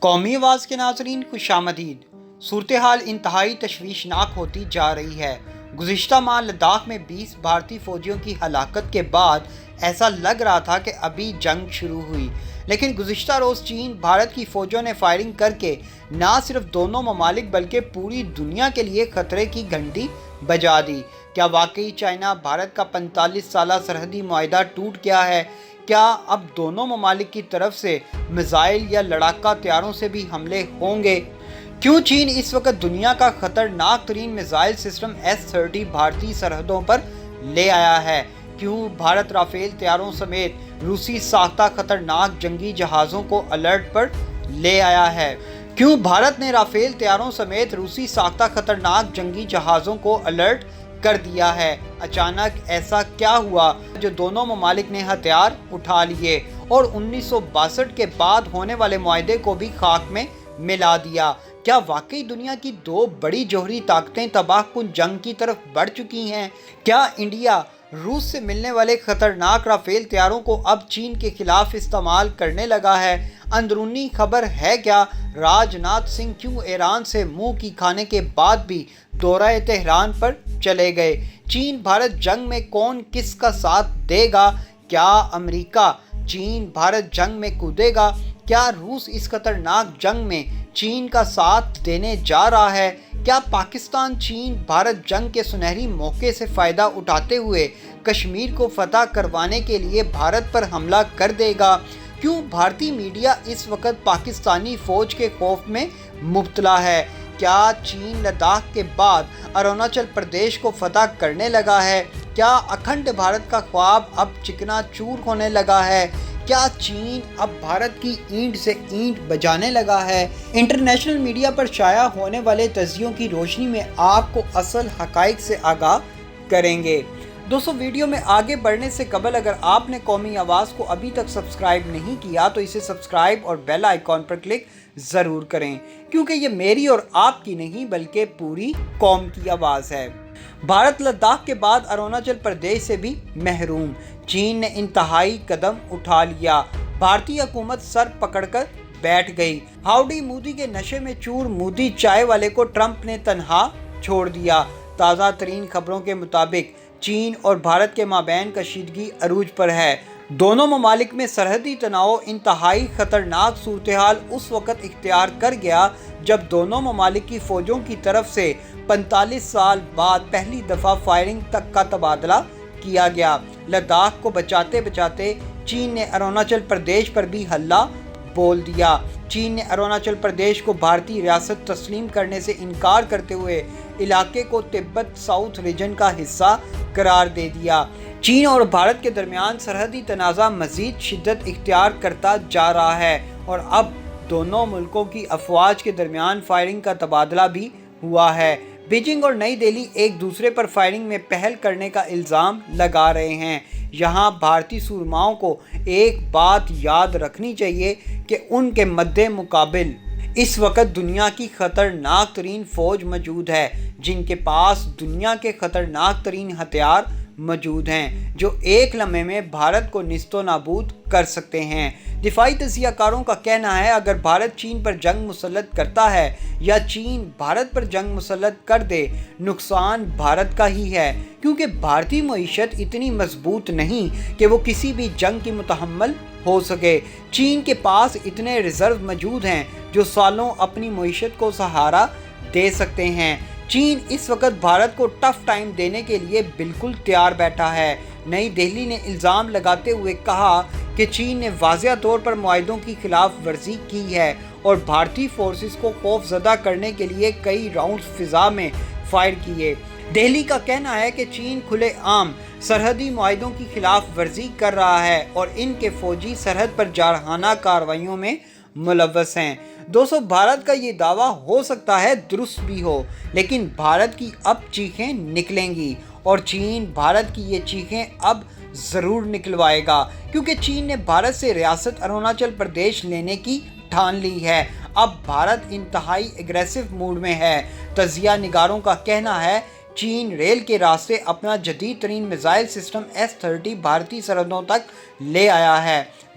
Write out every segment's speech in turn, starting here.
قومی آواز کے ناظرین خوشامدید۔ صورتحال انتہائی تشویشناک ہوتی جا رہی ہے۔ گزشتہ ماہ لداخ میں 20 بھارتی فوجیوں کی ہلاکت کے بعد ایسا لگ رہا تھا کہ ابھی جنگ شروع ہوئی، لیکن گزشتہ روز چین بھارت کی فوجوں نے فائرنگ کر کے نہ صرف دونوں ممالک بلکہ پوری دنیا کے لیے خطرے کی گھنٹی بجا دی۔ کیا واقعی چائنا بھارت کا 45 سالہ سرحدی معاہدہ ٹوٹ گیا ہے؟ کیا اب دونوں ممالک کی طرف سے میزائل یا لڑاکا طیاروں سے بھی حملے ہوں گے؟ کیوں چین اس وقت دنیا کا خطرناک ترین میزائل سسٹم S-30 بھارتی سرحدوں پر لے آیا ہے؟ کیوں بھارت رافیل طیاروں سمیت روسی ساختہ خطرناک جنگی جہازوں کو الرٹ پر لے آیا ہے؟ کیوں بھارت نے رافیل طیاروں سمیت روسی ساختہ خطرناک جنگی جہازوں کو الرٹ کر دیا ہے؟ اچانک ایسا کیا ہوا جو دونوں ممالک نے ہتھیار اٹھا لیے اور 1962 کے بعد ہونے والے معاہدے کو بھی خاک میں ملا دیا؟ کیا واقعی دنیا کی دو بڑی جوہری طاقتیں تباہ کن جنگ کی طرف بڑھ چکی ہیں؟ کیا انڈیا روس سے ملنے والے خطرناک رافیل طیاروں کو اب چین کے خلاف استعمال کرنے لگا ہے؟ اندرونی خبر ہے کیا؟ راج ناتھ سنگھ کیوں ایران سے منہ کی کھانے کے بعد بھی دورہ تہران پر چلے گئے؟ چین بھارت جنگ میں کون کس کا ساتھ دے گا؟ کیا امریکہ چین بھارت جنگ میں کودے گا؟ کیا روس اس خطرناک جنگ میں چین کا ساتھ دینے جا رہا ہے؟ کیا پاکستان چین بھارت جنگ کے سنہری موقع سے فائدہ اٹھاتے ہوئے کشمیر کو فتح کروانے کے لیے بھارت پر حملہ کر دے گا؟ کیوں بھارتی میڈیا اس وقت پاکستانی فوج کے خوف میں مبتلا ہے؟ کیا چین لداخ کے بعد اروناچل پردیش کو فتح کرنے لگا ہے؟ کیا اکھنڈ بھارت کا خواب اب چکنا چور ہونے لگا ہے؟ کیا چین اب بھارت کی اینٹ سے اینٹ بجانے لگا ہے؟ انٹرنیشنل میڈیا پر شائع ہونے والے تجزیوں کی روشنی میں آپ کو اصل حقائق سے آگاہ کریں گے۔ دوستو، ویڈیو میں آگے بڑھنے سے قبل اگر آپ نے قومی آواز کو ابھی تک سبسکرائب نہیں کیا تو اسے سبسکرائب اور بیل آئیکن پر کلک ضرور کریں، کیونکہ یہ میری اور آپ کی نہیں بلکہ پوری قوم کی آواز ہے۔ بھارت لداخ کے بعد اروناچل پردیش سے بھی محروم، چین نے انتہائی قدم اٹھا لیا، بھارتی حکومت سر پکڑ کر بیٹھ گئی۔ ہاؤڈی مودی کے نشے میں چور مودی چائے والے کو ٹرمپ نے تنہا چھوڑ دیا۔ تازہ ترین خبروں کے مطابق چین اور بھارت کے مابین کشیدگی عروج پر ہے۔ دونوں ممالک میں سرحدی تناؤ انتہائی خطرناک صورتحال اس وقت اختیار کر گیا جب دونوں ممالک کی فوجوں کی طرف سے 45 سال بعد پہلی دفعہ فائرنگ تک کا تبادلہ کیا گیا۔ لداخ کو بچاتے بچاتے چین نے اروناچل پردیش پر بھی حلہ بول دیا۔ چین نے اروناچل پردیش کو بھارتی ریاست تسلیم کرنے سے انکار کرتے ہوئے علاقے کو تبت ساؤتھ ریجن کا حصہ قرار دے دیا۔ چین اور بھارت کے درمیان سرحدی تنازع مزید شدت اختیار کرتا جا رہا ہے اور اب دونوں ملکوں کی افواج کے درمیان فائرنگ کا تبادلہ بھی ہوا ہے۔ بیجنگ اور نئی دہلی ایک دوسرے پر فائرنگ میں پہل کرنے کا الزام لگا رہے ہیں۔ یہاں بھارتی سورماؤں کو ایک بات یاد رکھنی چاہیے کہ ان کے مد مقابل اس وقت دنیا کی خطرناک ترین فوج موجود ہے، جن کے پاس دنیا کے خطرناک ترین ہتھیار موجود ہیں جو ایک لمحے میں بھارت کو نیست و نابود کر سکتے ہیں۔ دفاعی تجزیہ کاروں کا کہنا ہے اگر بھارت چین پر جنگ مسلط کرتا ہے یا چین بھارت پر جنگ مسلط کر دے، نقصان بھارت کا ہی ہے، کیونکہ بھارتی معیشت اتنی مضبوط نہیں کہ وہ کسی بھی جنگ کی متحمل ہو سکے۔ چین کے پاس اتنے ریزرو موجود ہیں جو سالوں اپنی معیشت کو سہارا دے سکتے ہیں۔ چین اس وقت بھارت کو ٹف ٹائم دینے کے لیے بالکل تیار بیٹھا ہے۔ نئی دہلی نے الزام لگاتے ہوئے کہا کہ چین نے واضح طور پر معاہدوں کی خلاف ورزی کی ہے اور بھارتی فورسز کو خوف زدہ کرنے کے لیے کئی راؤنڈز فضا میں فائر کیے۔ دہلی کا کہنا ہے کہ چین کھلے عام سرحدی معاہدوں کی خلاف ورزی کر رہا ہے اور ان کے فوجی سرحد پر جارحانہ کارروائیوں میں ملوث ہیں۔ دوستو، بھارت کا یہ دعویٰ ہو سکتا ہے درست بھی ہو، لیکن بھارت کی اب چیخیں نکلیں گی اور چین بھارت کی یہ چیخیں اب ضرور نکلوائے گا، کیونکہ چین نے بھارت سے ریاست اروناچل پردیش لینے کی ٹھان لی ہے۔ اب بھارت انتہائی اگریسو موڈ میں ہے۔ تجزیہ نگاروں کا کہنا ہے چین ریل کے راستے اپنا جدید ترین میزائل سسٹم S-30 بھارتی سرحدوں تک لے آیا ہے۔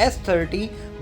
S-30